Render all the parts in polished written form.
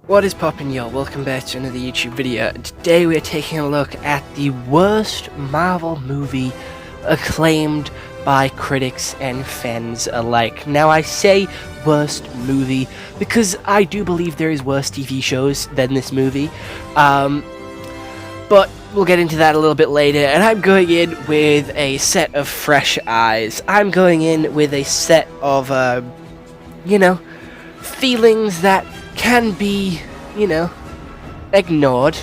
What is poppin', y'all? Welcome back to another YouTube video. Today we are taking a look at the worst Marvel movie acclaimed by critics and fans alike. Now I say worst movie because I do believe there is worse TV shows than this movie. But we'll get into that a little bit later, and I'm going in with a set of fresh eyes. I'm going in with a set of, feelings that can be, ignored,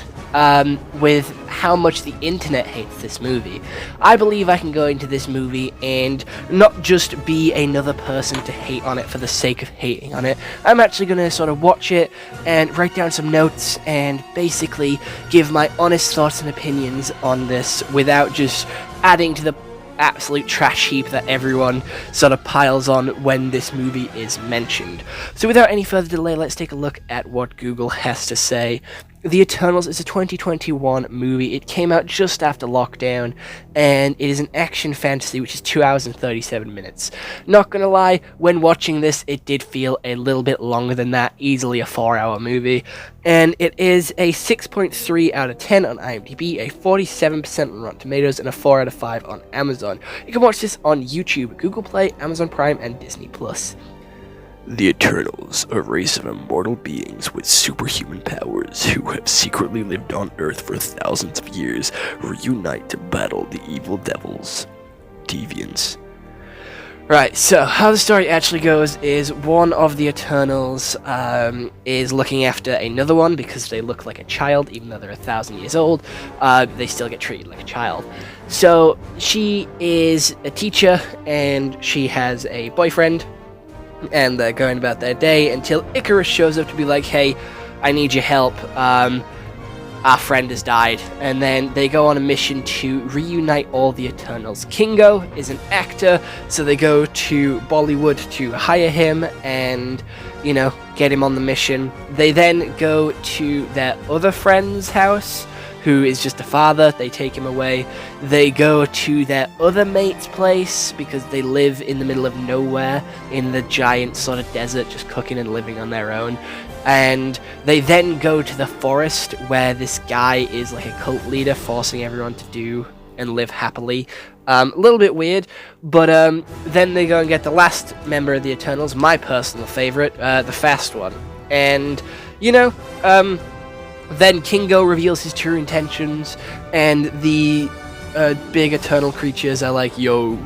with how much the internet hates this movie. I believe I can go into this movie and not just be another person to hate on it for the sake of hating on it. I'm actually going to sort of watch it and write down some notes and basically give my honest thoughts and opinions on this without just adding to the absolute trash heap that everyone sort of piles on when this movie is mentioned. So without any further delay, let's take a look at what Google has to say. The Eternals is a 2021 movie. It came out just after lockdown, and it is an action fantasy which is 2 hours and 37 minutes. Not gonna lie, when watching this, it did feel a little bit longer than that, easily a 4-hour movie. And it is a 6.3 out of 10 on IMDb, a 47% on Rotten Tomatoes, and a 4 out of 5 on Amazon. You can watch this on YouTube, Google Play, Amazon Prime, and Disney+. The Eternals, a race of immortal beings with superhuman powers who have secretly lived on Earth for thousands of years, reunite to battle the evil devils, deviants. Right, so how the story actually goes is one of the Eternals is looking after another one because they look like a child, even though they're 1,000 years old. They still get treated like a child. So she is a teacher and she has a boyfriend, and they're going about their day until Ikaris shows up to be like, hey, I need your help, our friend has died. And then they go on a mission to reunite all the Eternals. Kingo is an actor, so they go to Bollywood to hire him and, get him on the mission. They then go to their other friend's house, who is just a father. They take him away. They go to their other mate's place because they live in the middle of nowhere in the giant sort of desert, just cooking and living on their own. And they then go to the forest where this guy is like a cult leader forcing everyone to do and live happily. A little bit weird, but then they go and get the last member of the Eternals, my personal favorite, the Fast One. And, then Kingo reveals his true intentions, and the big Eternal creatures are like, yo,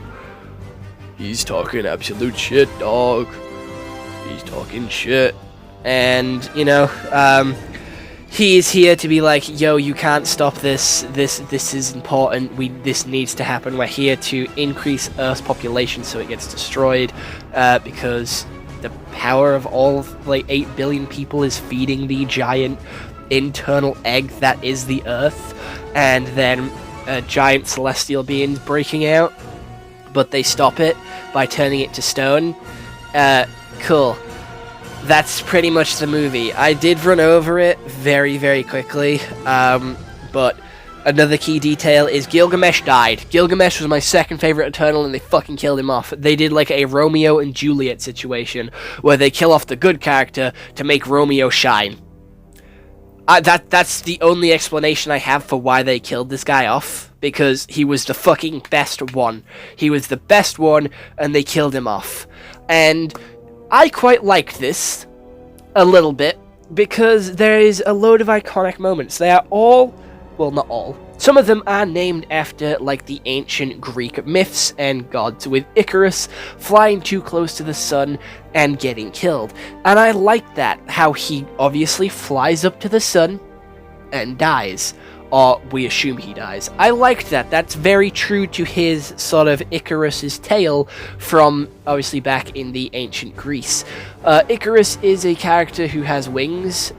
he's talking absolute shit, dog. He's talking shit. And, he is here to be like, yo, you can't stop this. This is important. This needs to happen. We're here to increase Earth's population so it gets destroyed, because the power of all, 8 billion people is feeding the giant internal egg that is the Earth, and then a giant celestial being breaking out, but they stop it by turning it to stone. Cool. That's pretty much the movie. I did run over it very, very quickly, but another key detail is Gilgamesh died. Gilgamesh was my second favorite Eternal, and they fucking killed him off. They did like a Romeo and Juliet situation, where they kill off the good character to make Romeo shine. That's the only explanation I have for why they killed this guy off, because he was the fucking best one. He was the best one, and they killed him off. And I quite liked this a little bit, because there is a load of iconic moments. They are all, well, not all. Some of them are named after, the ancient Greek myths and gods, with Icarus flying too close to the sun and getting killed. And I like that, how he obviously flies up to the sun and dies. Or we assume he dies. I liked that. That's very true to his sort of Icarus's tale from, obviously, back in the ancient Greece. Icarus is a character who has wings,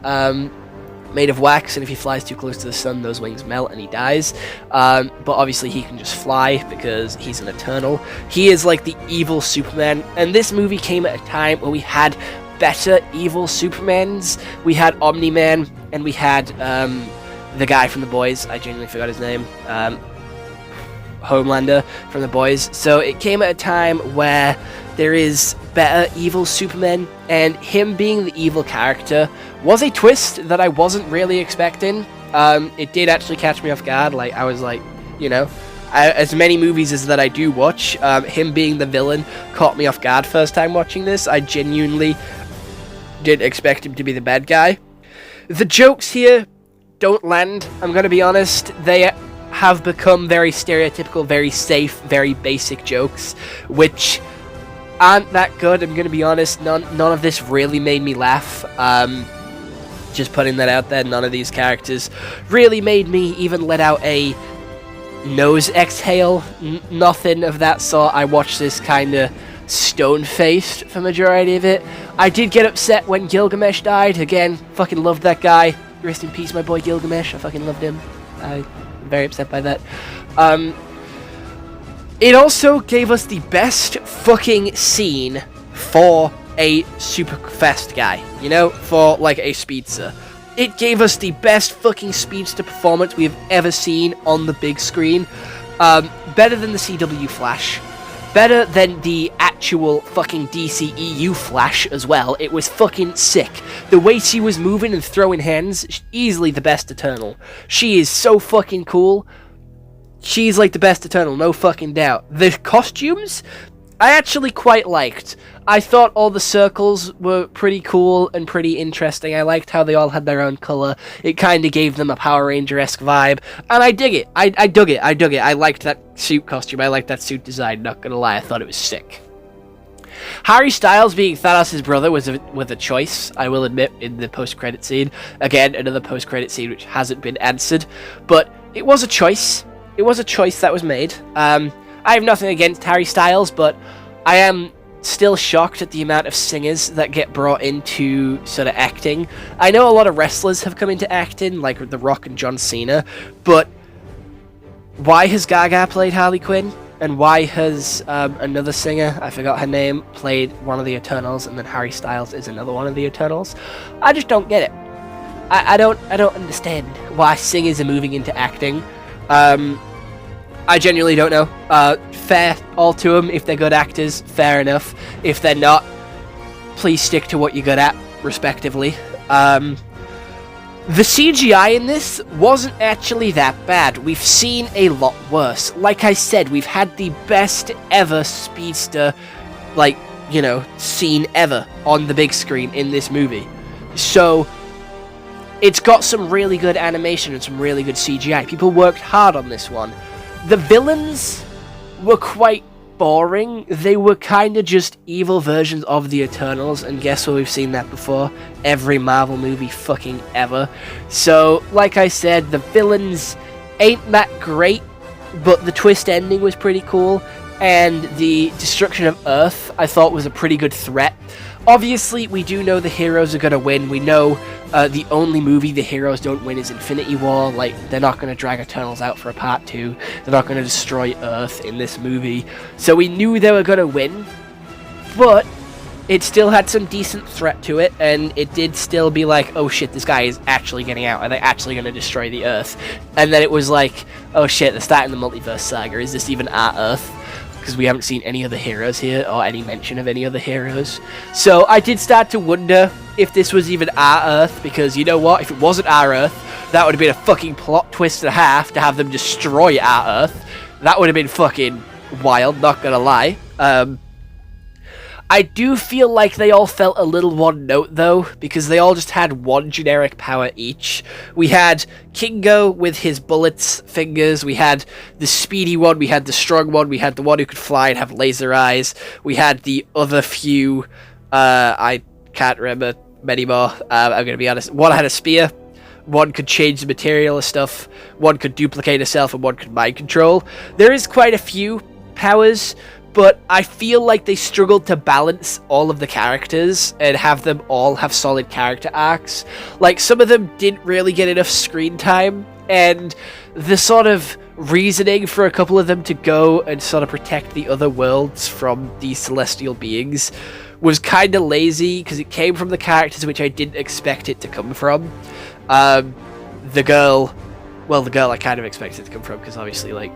made of wax, and if he flies too close to the sun, those wings melt and he dies. But obviously he can just fly because he's an Eternal. He is like the evil Superman, and this movie came at a time where we had better evil Supermans. We had Omni-Man, and we had the guy from The Boys. I genuinely forgot his name. Homelander from The Boys. So it came at a time where there is better evil Supermen, and him being the evil character was a twist that I wasn't really expecting. It did actually catch me off guard. Like, I was like, you know, as many movies as that I do watch, him being the villain caught me off guard first time watching this. I genuinely didn't expect him to be the bad guy. The jokes here don't land, I'm gonna be honest. They have become very stereotypical, very safe, very basic jokes, which aren't that good, I'm gonna be honest. None of this really made me laugh. Just putting that out there, none of these characters really made me even let out a nose exhale. Nothing of that sort. I watched this kind of stone-faced for majority of it. I did get upset when Gilgamesh died. Again, fucking loved that guy. Rest in peace, my boy Gilgamesh. I fucking loved him. I'm very upset by that. It also gave us the best fucking scene for a super fast guy, you know, for like a speedster. It gave us the best fucking speedster performance we have ever seen on the big screen. Better than the CW Flash. Better than the actual fucking DCEU Flash as well. It was fucking sick. The way she was moving and throwing hands, easily the best Eternal. She is so fucking cool. She's like the best Eternal, no fucking doubt. The costumes, I actually quite liked. I thought all the circles were pretty cool and pretty interesting. I liked how they all had their own color. It kind of gave them a Power Ranger-esque vibe. And I dig it. I dug it. I liked that suit costume. I liked that suit design, not gonna lie. I thought it was sick. Harry Styles being Thanos' brother was a choice, I will admit, in the post-credit scene. Again, another post-credit scene which hasn't been answered. But it was a choice. It was a choice that was made. I have nothing against Harry Styles, but I am still shocked at the amount of singers that get brought into sort of acting. I know a lot of wrestlers have come into acting, like The Rock and John Cena, but why has Gaga played Harley Quinn? And why has another singer, I forgot her name, played one of the Eternals, and then Harry Styles is another one of the Eternals? I just don't get it. I don't understand why singers are moving into acting. I genuinely don't know. Fair all to them. If they're good actors, fair enough. If they're not, please stick to what you're good at, respectively. The CGI in this wasn't actually that bad. We've seen a lot worse. Like I said, we've had the best ever speedster, like, you know, scene ever on the big screen in this movie. So it's got some really good animation and some really good CGI. People worked hard on this one. The villains were quite boring. They were kind of just evil versions of the Eternals, and guess what, we've seen that before. Every Marvel movie fucking ever. So, like I said, the villains ain't that great, but the twist ending was pretty cool, and the destruction of Earth I thought was a pretty good threat. Obviously, we do know the heroes are going to win. We know the only movie the heroes don't win is Infinity War. Like, they're not going to drag Eternals out for a part 2. They're not going to destroy Earth in this movie. So we knew they were going to win, but it still had some decent threat to it, and it did still be like, oh shit, this guy is actually getting out. Are they actually going to destroy the Earth? And then it was like, oh shit, they're starting the multiverse saga. Is this even our Earth? Because we haven't seen any other heroes here, or any mention of any other heroes. So I did start to wonder if this was even our Earth, because you know what? If it wasn't our Earth, that would have been a fucking plot twist and a half to have them destroy our Earth. That would have been fucking wild, not gonna lie. I do feel like they all felt a little one note though, because they all just had one generic power each. We had Kingo with his bullets fingers, we had the speedy one, we had the strong one, we had the one who could fly and have laser eyes, we had the other few, I can't remember many more, I'm gonna be honest. One had a spear, one could change the material of stuff, one could duplicate itself, and one could mind control. There is quite a few powers, but I feel like they struggled to balance all of the characters and have them all have solid character arcs. Like, some of them didn't really get enough screen time, and the sort of reasoning for a couple of them to go and sort of protect the other worlds from these celestial beings was kind of lazy, because it came from the characters which I didn't expect it to come from. The girl I kind of expected it to come from, because obviously, like,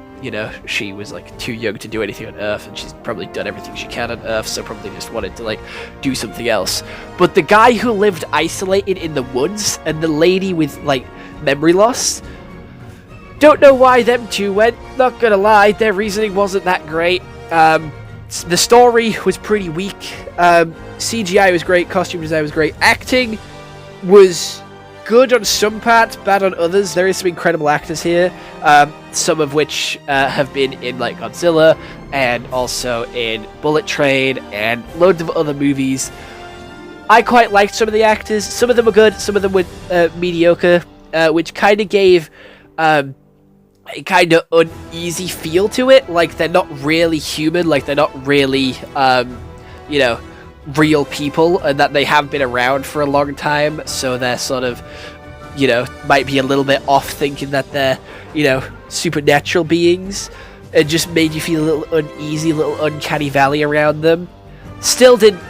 she was like too young to do anything on Earth, and she's probably done everything she can on Earth, so probably just wanted to like do something else. But the guy who lived isolated in the woods and the lady with like memory loss, don't know why them two went. Not gonna lie, their reasoning wasn't that great. The story was pretty weak. CGI was great, costume design was great, acting was good on some parts, bad on others. There is some incredible actors here, some of which have been in like Godzilla and also in Bullet Train and loads of other movies. I quite liked some of the actors. Some of them were good, some of them were mediocre, which kind of gave a kind of uneasy feel to it. Like they're not really human, like they're not really, real people, and that they have been around for a long time, so they're sort of, might be a little bit off thinking that they're, supernatural beings. It just made you feel a little uneasy, a little uncanny valley around them. Still didn't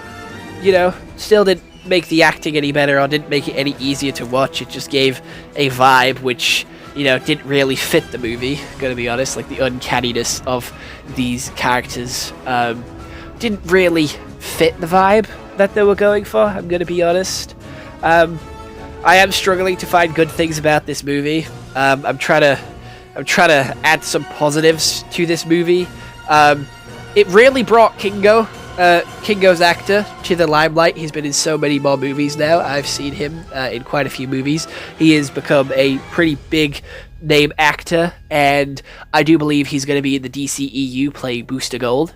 make the acting any better, or didn't make it any easier to watch. It just gave a vibe which, didn't really fit the movie, gonna be honest. Like, the uncanniness of these characters didn't really fit the vibe that they were going for, I'm gonna be honest. I am struggling to find good things about this movie. I'm trying to add some positives to this movie. It really brought Kingo's actor to the limelight. He's been in so many more movies now. I've seen him in quite a few movies. He has become a pretty big name actor, and I do believe he's going to be in the DCEU playing Booster Gold.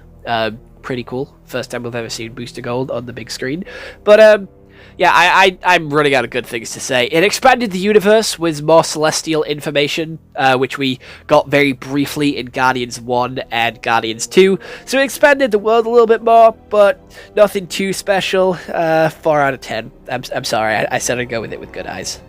Pretty cool. First time we've ever seen Booster Gold on the big screen. But I'm running out of good things to say. It expanded the universe with more celestial information, which we got very briefly in Guardians 1 and Guardians 2. So it expanded the world a little bit more, but nothing too special. 4 out of 10. I'm sorry, I said I'd go with it with good eyes.